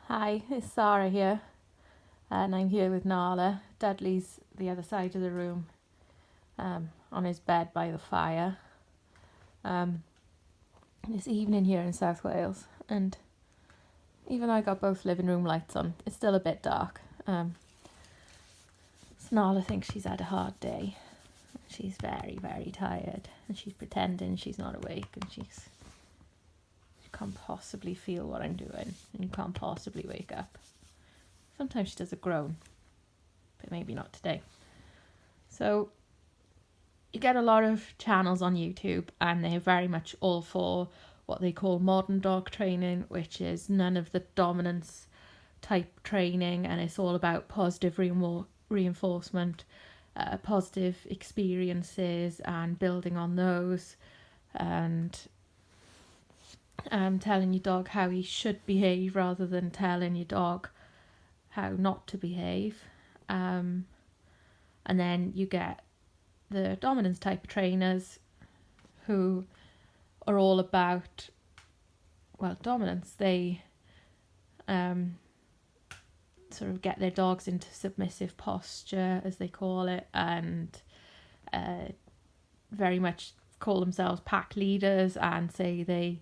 Hi, it's Sarah here, and I'm here with Nala. Dudley's the other side of the room, on his bed by the fire. It's evening here in South Wales, and even though I got both living room lights on, it's still a bit dark. So Nala thinks she's had a hard day. She's very, very tired, and she's pretending she's not awake, and she can't possibly feel what I'm doing, and can't possibly wake up. Sometimes she does a groan, but maybe not today. So you get a lot of channels on YouTube, and they're very much all for what they call modern dog training, which is none of the dominance type training, and it's all about positive reinforcement, positive experiences, and building on those, and telling your dog how he should behave rather than telling your dog how not to behave. And then you get the dominance type of trainers who are all about, dominance. They sort of get their dogs into submissive posture, as they call it, and very much call themselves pack leaders and say they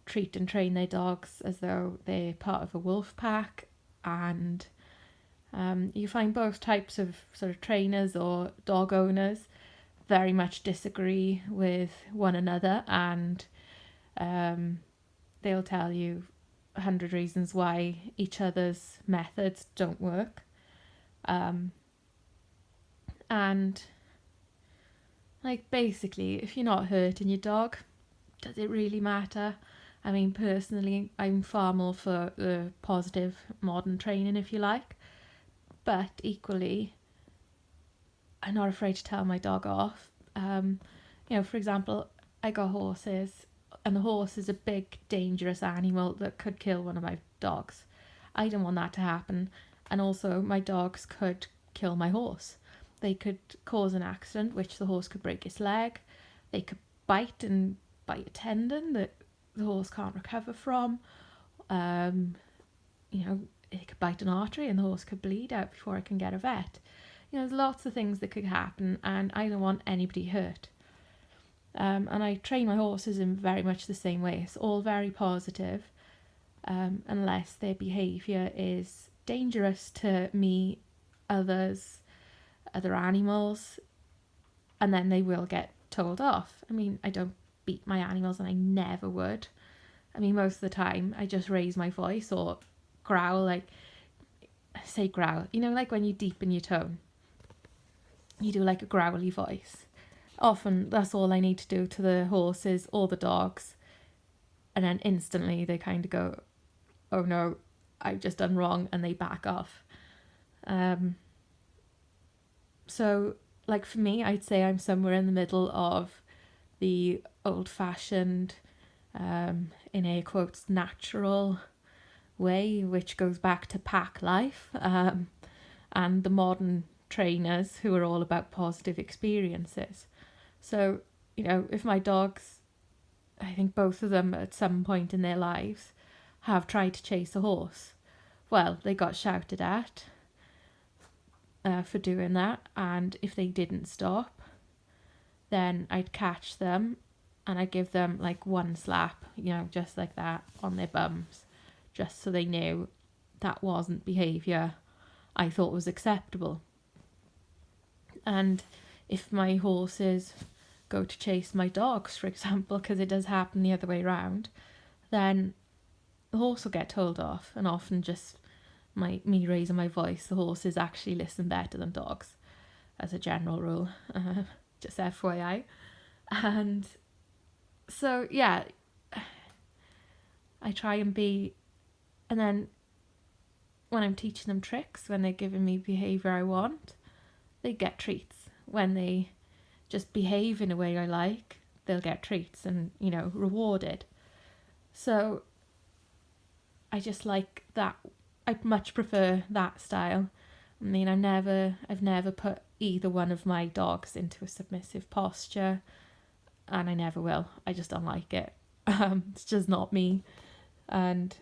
treat and train their dogs as though they're part of a wolf pack. And you find both types of sort of trainers or dog owners very much disagree with one another, and they'll tell you 100 reasons why each other's methods don't work. And like, basically, if you're not hurting your dog, does it really matter? I mean, personally, I'm far more for the positive modern training, if you like. But equally, I'm not afraid to tell my dog off. For example, I got horses, and the horse is a big, dangerous animal that could kill one of my dogs. I don't want that to happen. And also, my dogs could kill my horse. They could cause an accident, which the horse could break its leg. They could bite a tendon that the horse can't recover from. It could bite an artery and the horse could bleed out before I can get a vet. There's lots of things that could happen, and I don't want anybody hurt. And I train my horses in very much the same way. It's all very positive, unless their behaviour is dangerous to me, others, other animals, and then they will get told off. I mean, I don't beat my animals, and I never would. I mean, most of the time I just raise my voice or growl, like when you deepen your tone, you do like a growly voice. Often that's all I need to do to the horses or the dogs, and then instantly they kind of go, oh no, I've just done wrong, and they back off. So like, for me, I'd say I'm somewhere in the middle of the old-fashioned, in air quotes, natural way, which goes back to pack life, and the modern trainers who are all about positive experiences. So, if my dogs, I think both of them at some point in their lives have tried to chase a horse, well, they got shouted at for doing that, and if they didn't stop, then I'd catch them and I'd give them like one slap, just like that, on their bums, just so they knew that wasn't behaviour I thought was acceptable. And if my horses go to chase my dogs, for example, because it does happen the other way around, then the horse will get told off, and often just me raising my voice, the horses actually listen better than dogs, as a general rule, just FYI. And so, yeah, I try and be, and then when I'm teaching them tricks, when they're giving me behaviour I want, they get treats. When they just behave in a way I like, they'll get treats and, rewarded. So I just like that. I much prefer that style. I mean, I've never put either one of my dogs into a submissive posture, and I never will. I just don't like it. It's just not me. And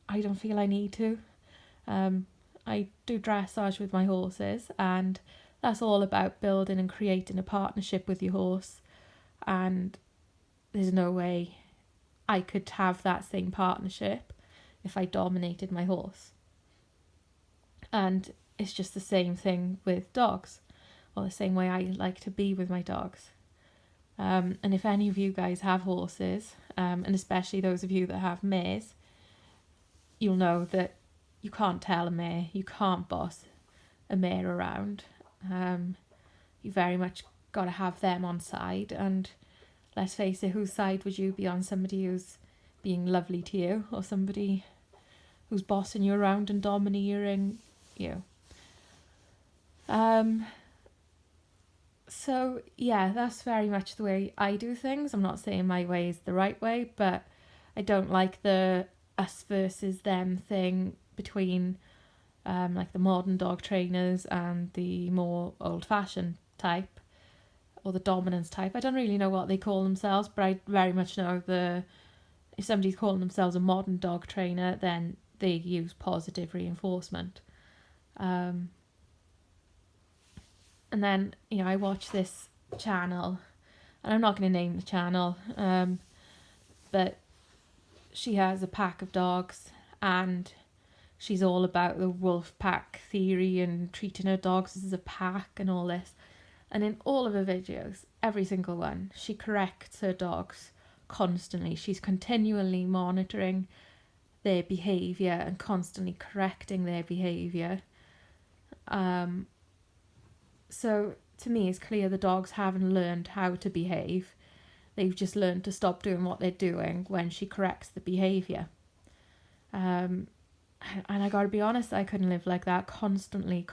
I don't feel I need to. I do dressage with my horses, and that's all about building and creating a partnership with your horse. And there's no way I could have that same partnership if I dominated my horse. And it's just the same thing with dogs, or the same way I like to be with my dogs. And if any of you guys have horses, and especially those of you that have mares, you'll know that you can't tell a mare, you can't boss a mare around. You very much got to have them on side, and let's face it, whose side would you be on? Somebody who's being lovely to you, or somebody who's bossing you around and domineering you? So yeah, that's very much the way I do things. I'm not saying my way is the right way, but I don't like the us versus them thing between like the modern dog trainers and the more old-fashioned type, or the dominance type. I don't really know what they call themselves, but I very much know if somebody's calling themselves a modern dog trainer, then they use positive reinforcement. And then, I watch this channel, and I'm not going to name the channel, but she has a pack of dogs, and she's all about the wolf pack theory and treating her dogs as a pack and all this. And in all of her videos, every single one, she corrects her dogs constantly. She's continually monitoring their behaviour and constantly correcting their behaviour. So to me, it's clear the dogs haven't learned how to behave. They've just learned to stop doing what they're doing when she corrects the behaviour. And I gotta be honest, I couldn't live like that, constantly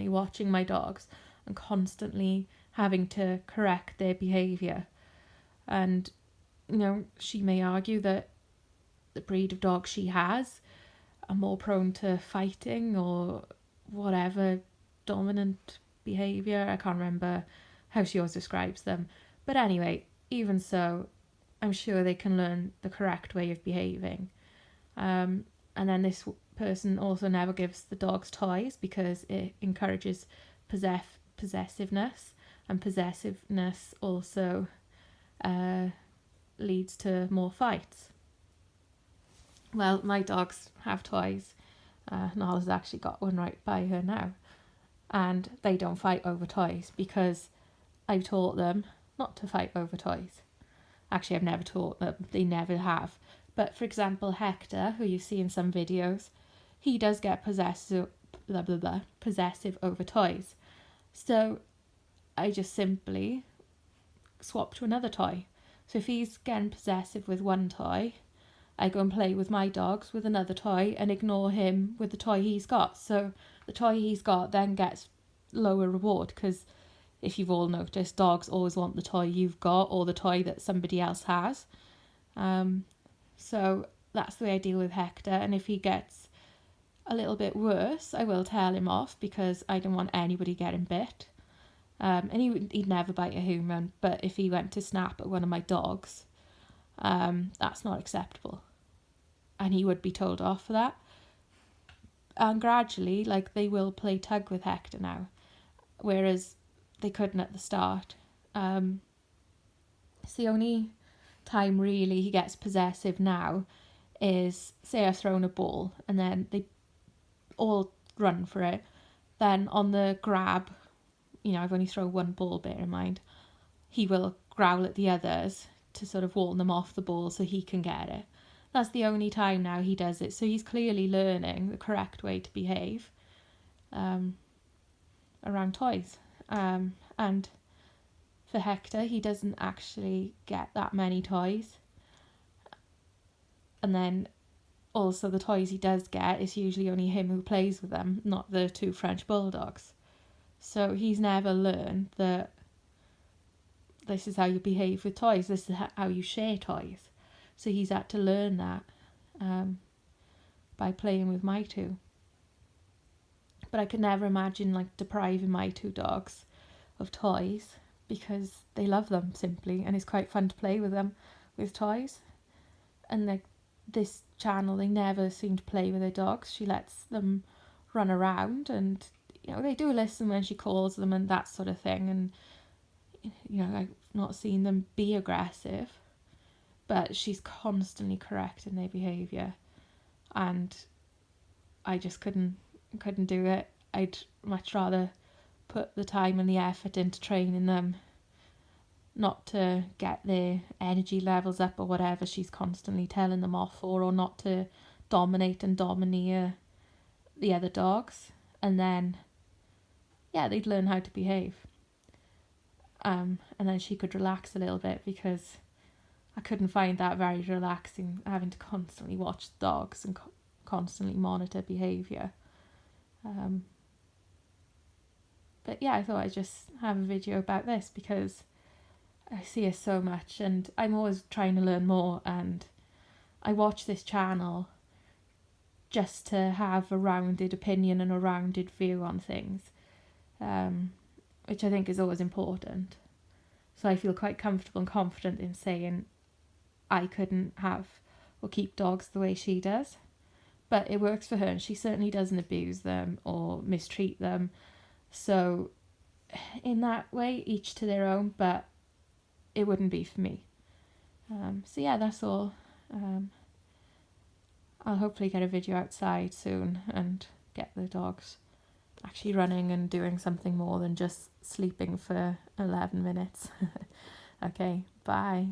watching my dogs and constantly having to correct their behaviour. And, she may argue that the breed of dog she has are more prone to fighting or whatever dominant behaviour. I can't remember how she always describes them. But anyway, even so, I'm sure they can learn the correct way of behaving. And then this person also never gives the dogs toys because it encourages possessiveness, and possessiveness also leads to more fights. Well, my dogs have toys. Nala's actually got one right by her now. And they don't fight over toys because I've taught them not to fight over toys. Actually, I've never taught them. They never have. But for example, Hector, who you see in some videos, he does get possessive over toys. So I just simply swap to another toy. So if he's getting possessive with one toy, I go and play with my dogs with another toy and ignore him with the toy he's got. So the toy he's got then gets lower reward, because if you've all noticed, dogs always want the toy you've got or the toy that somebody else has. So that's the way I deal with Hector. And if he gets a little bit worse, I will tell him off because I don't want anybody getting bit. And he'd never bite a human, but if he went to snap at one of my dogs, that's not acceptable. And he would be told off for that. And gradually, they will play tug with Hector now, whereas they couldn't at the start. It's the only time really he gets possessive now is, say I've thrown a ball and then they all run for it. Then on the grab, I've only thrown one ball, bear in mind, he will growl at the others to sort of warn them off the ball so he can get it. That's the only time now he does it. So he's clearly learning the correct way to behave around toys. And for Hector, he doesn't actually get that many toys. And then also the toys he does get, is usually only him who plays with them, not the two French bulldogs. So he's never learned that this is how you behave with toys. This is how you share toys. So he's had to learn that by playing with my two. But I could never imagine depriving my two dogs of toys because they love them simply, and it's quite fun to play with them with toys. And this channel, they never seem to play with their dogs. She lets them run around, and they do listen when she calls them and that sort of thing, and I've not seen them be aggressive, but she's constantly correcting their behaviour, and I just couldn't do it. I'd much rather put the time and the effort into training them, not to get their energy levels up or whatever she's constantly telling them off for, or not to dominate and domineer the other dogs. And then, they'd learn how to behave. And then she could relax a little bit, because I couldn't find that very relaxing, having to constantly watch the dogs and constantly monitor behaviour. But I thought I'd just have a video about this, because I see it so much and I'm always trying to learn more, and I watch this channel just to have a rounded opinion and a rounded view on things, which I think is always important. So I feel quite comfortable and confident in saying I couldn't have or keep dogs the way she does, but it works for her, and she certainly doesn't abuse them or mistreat them. So in that way, each to their own, but it wouldn't be for me. That's all. I'll hopefully get a video outside soon and get the dogs actually running and doing something more than just sleeping for 11 minutes. Okay, bye.